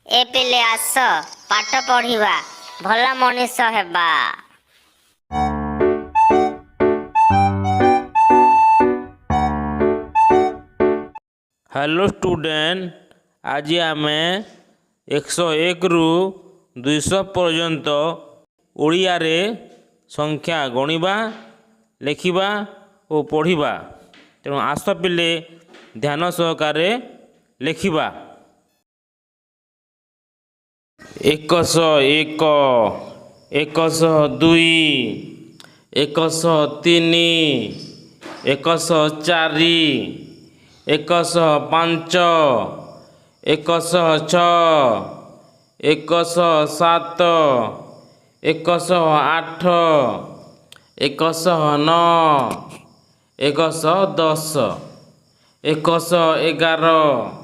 ए पिले आस पाठ पढ़िबा भला मनीष हेबा। हेलो स्टूडेंट, आज आम 101 रु 200 पर्यंत ओडिया रे संख्या गणिबा लेखिबा और पढ़िबा। तेणु आस पिले ध्यान सहकारे लेखिबा। 101 102 103 104 105 106 107 108 109 110 111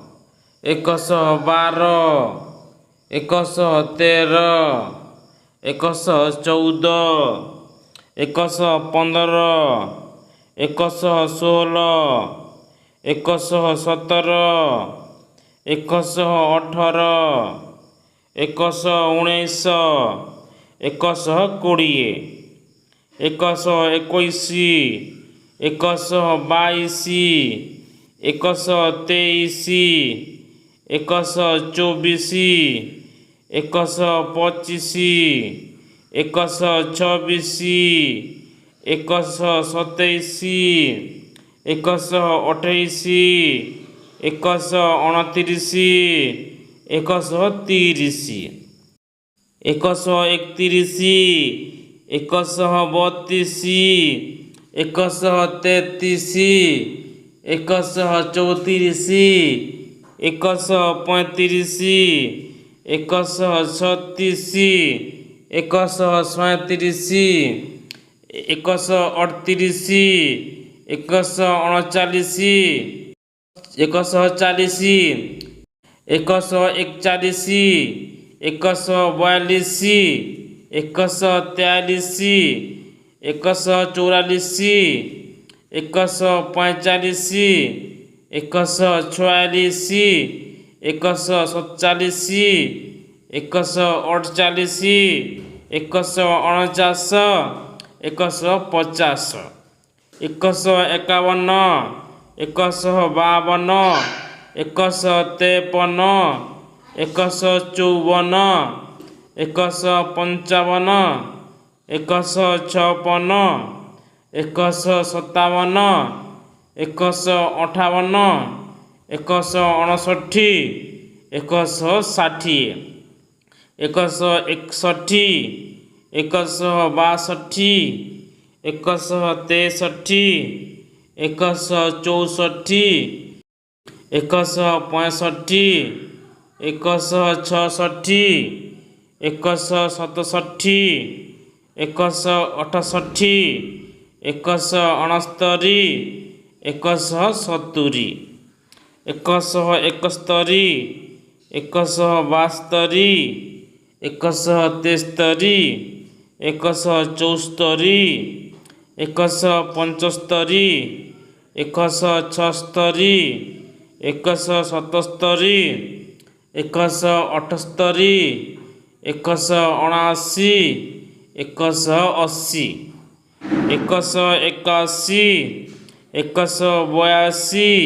112 113 114 115 116 117 118 119 120 121 122 123 124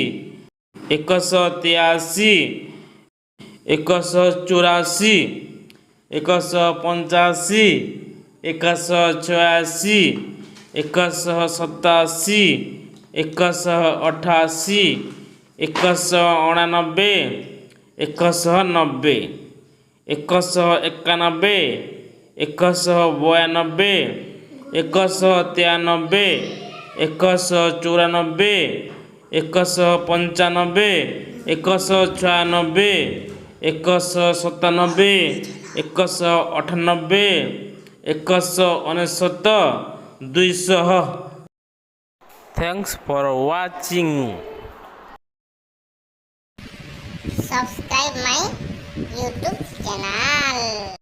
126 127 128 129 130 131 132 133 134 135 136 137 200। Thanks for watching. Subscribe my YouTube channel.